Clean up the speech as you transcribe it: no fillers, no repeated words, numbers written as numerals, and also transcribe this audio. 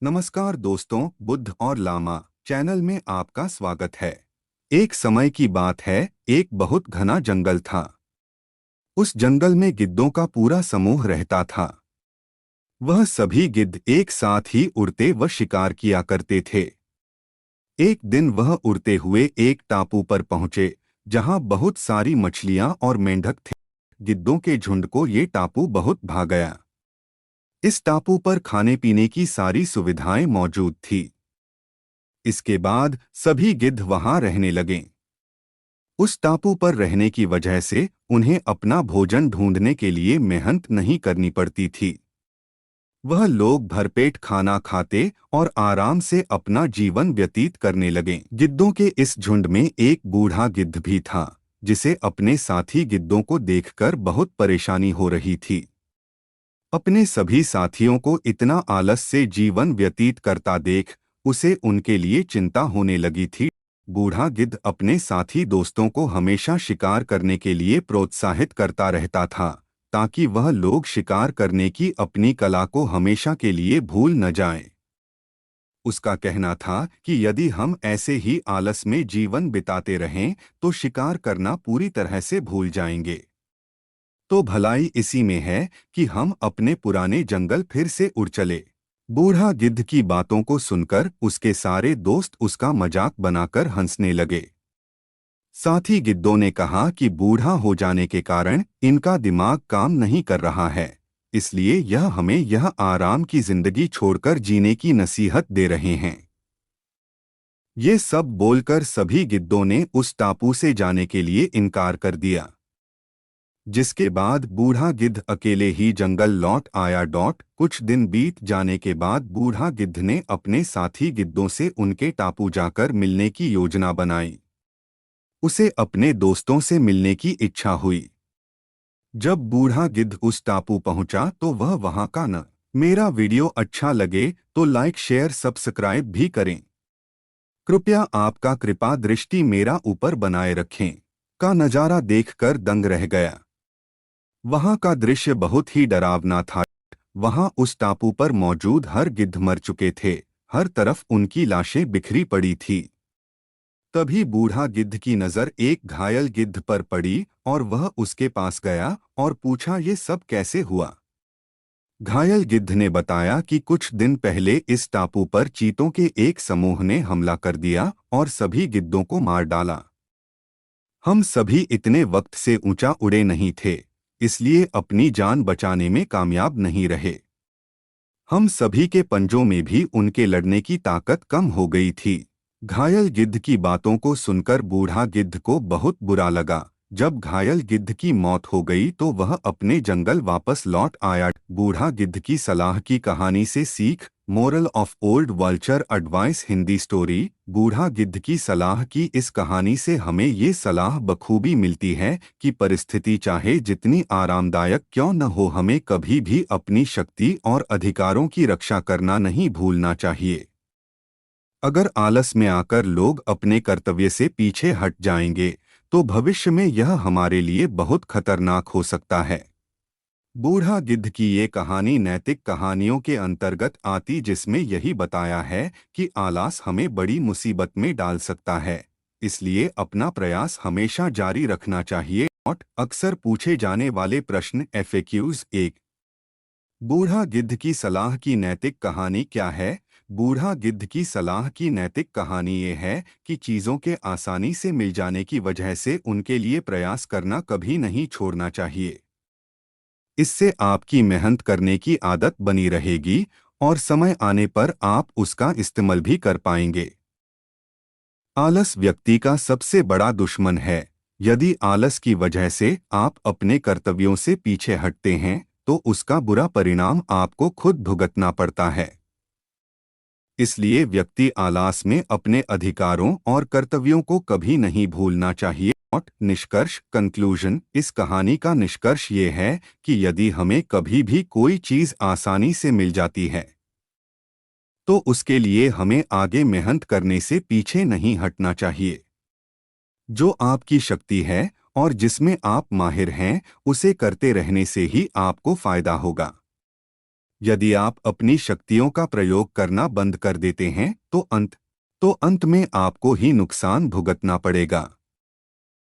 नमस्कार दोस्तों, बुद्ध और लामा चैनल में आपका स्वागत है। एक समय की बात है, एक बहुत घना जंगल था। उस जंगल में गिद्धों का पूरा समूह रहता था। वह सभी गिद्ध एक साथ ही उड़ते व शिकार किया करते थे। एक दिन वह उड़ते हुए एक टापू पर पहुंचे, जहां बहुत सारी मछलियां और मेंढक थे। गिद्धों के झुंड को ये टापू बहुत भा गया। इस टापू पर खाने पीने की सारी सुविधाएं मौजूद थी। इसके बाद सभी गिद्ध वहां रहने लगे। उस टापू पर रहने की वजह से उन्हें अपना भोजन ढूंढने के लिए मेहनत नहीं करनी पड़ती थी। वह लोग भरपेट खाना खाते और आराम से अपना जीवन व्यतीत करने लगे। गिद्धों के इस झुंड में एक बूढ़ा गिद्ध भी था, जिसे अपने साथी गिद्धों को देखकर बहुत परेशानी हो रही थी। अपने सभी साथियों को इतना आलस से जीवन व्यतीत करता देख उसे उनके लिए चिंता होने लगी थी। बूढ़ा गिद्ध अपने साथी दोस्तों को हमेशा शिकार करने के लिए प्रोत्साहित करता रहता था, ताकि वह लोग शिकार करने की अपनी कला को हमेशा के लिए भूल न जाएं। उसका कहना था कि यदि हम ऐसे ही आलस में जीवन बिताते रहें तो शिकार करना पूरी तरह से भूल जाएंगे। तो भलाई इसी में है कि हम अपने पुराने जंगल फिर से उड़ चले। बूढ़ा गिद्ध की बातों को सुनकर उसके सारे दोस्त उसका मजाक बनाकर हंसने लगे। साथी गिद्धों ने कहा कि बूढ़ा हो जाने के कारण इनका दिमाग काम नहीं कर रहा है, इसलिए यह हमें यह आराम की जिंदगी छोड़कर जीने की नसीहत दे रहे हैं। ये सब बोलकर सभी गिद्धों ने उस टापू से जाने के लिए इनकार कर दिया। जिसके बाद बूढ़ा गिद्ध अकेले ही जंगल लौट आया। कुछ दिन बीत जाने के बाद बूढ़ा गिद्ध ने अपने साथी गिद्धों से उनके टापू जाकर मिलने की योजना बनाई। उसे अपने दोस्तों से मिलने की इच्छा हुई। जब बूढ़ा गिद्ध उस टापू पहुंचा तो वह वहां का न। मेरा वीडियो अच्छा लगे तो लाइक शेयर सब्सक्राइब भी करें। कृपया आपका कृपा दृष्टि मेरा ऊपर बनाए रखें। का नज़ारा देखकर दंग रह गया। वहां का दृश्य बहुत ही डरावना था। वहां उस टापू पर मौजूद हर गिद्ध मर चुके थे। हर तरफ उनकी लाशें बिखरी पड़ी थी। तभी बूढ़ा गिद्ध की नज़र एक घायल गिद्ध पर पड़ी और वह उसके पास गया और पूछा, ये सब कैसे हुआ। घायल गिद्ध ने बताया कि कुछ दिन पहले इस टापू पर चीतों के एक समूह ने हमला कर दिया और सभी गिद्धों को मार डाला। हम सभी इतने वक्त से ऊंचा उड़े नहीं थे, इसलिए अपनी जान बचाने में कामयाब नहीं रहे। हम सभी के पंजों में भी उनके लड़ने की ताकत कम हो गई थी। घायल गिद्ध की बातों को सुनकर बूढ़ा गिद्ध को बहुत बुरा लगा। जब घायल गिद्ध की मौत हो गई तो वह अपने जंगल वापस लौट आया। बूढ़ा गिद्ध की सलाह की कहानी से सीख। Moral of old vulture advice Hindi story. बूढ़ा गिद्ध की सलाह की इस कहानी से हमें ये सलाह बखूबी मिलती है कि परिस्थिति चाहे जितनी आरामदायक क्यों न हो, हमें कभी भी अपनी शक्ति और अधिकारों की रक्षा करना नहीं भूलना चाहिए। अगर आलस में आकर लोग अपने कर्तव्य से पीछे हट जाएंगे तो भविष्य में यह हमारे लिए बहुत खतरनाक हो सकता है। बूढ़ा गिद्ध की ये कहानी नैतिक कहानियों के अंतर्गत आती, जिसमें यही बताया है कि आलस हमें बड़ी मुसीबत में डाल सकता है। इसलिए अपना प्रयास हमेशा जारी रखना चाहिए। अक्सर पूछे जाने वाले प्रश्न FAQs। 1। बूढ़ा गिद्ध की सलाह की नैतिक कहानी क्या है? बूढ़ा गिद्ध की सलाह की नैतिक कहानी ये है कि चीज़ों के आसानी से मिल जाने की वजह से उनके लिए प्रयास करना कभी नहीं छोड़ना चाहिए। इससे आपकी मेहनत करने की आदत बनी रहेगी और समय आने पर आप उसका इस्तेमाल भी कर पाएंगे। आलस व्यक्ति का सबसे बड़ा दुश्मन है। यदि आलस की वजह से आप अपने कर्तव्यों से पीछे हटते हैं तो उसका बुरा परिणाम आपको खुद भुगतना पड़ता है। इसलिए व्यक्ति आलस में अपने अधिकारों और कर्तव्यों को कभी नहीं भूलना चाहिए। निष्कर्ष कंक्लूजन। इस कहानी का निष्कर्ष ये है कि यदि हमें कभी भी कोई चीज़ आसानी से मिल जाती है तो उसके लिए हमें आगे मेहनत करने से पीछे नहीं हटना चाहिए। जो आपकी शक्ति है और जिसमें आप माहिर हैं, उसे करते रहने से ही आपको फायदा होगा। यदि आप अपनी शक्तियों का प्रयोग करना बंद कर देते हैं तो अंत में आपको ही नुकसान भुगतना पड़ेगा।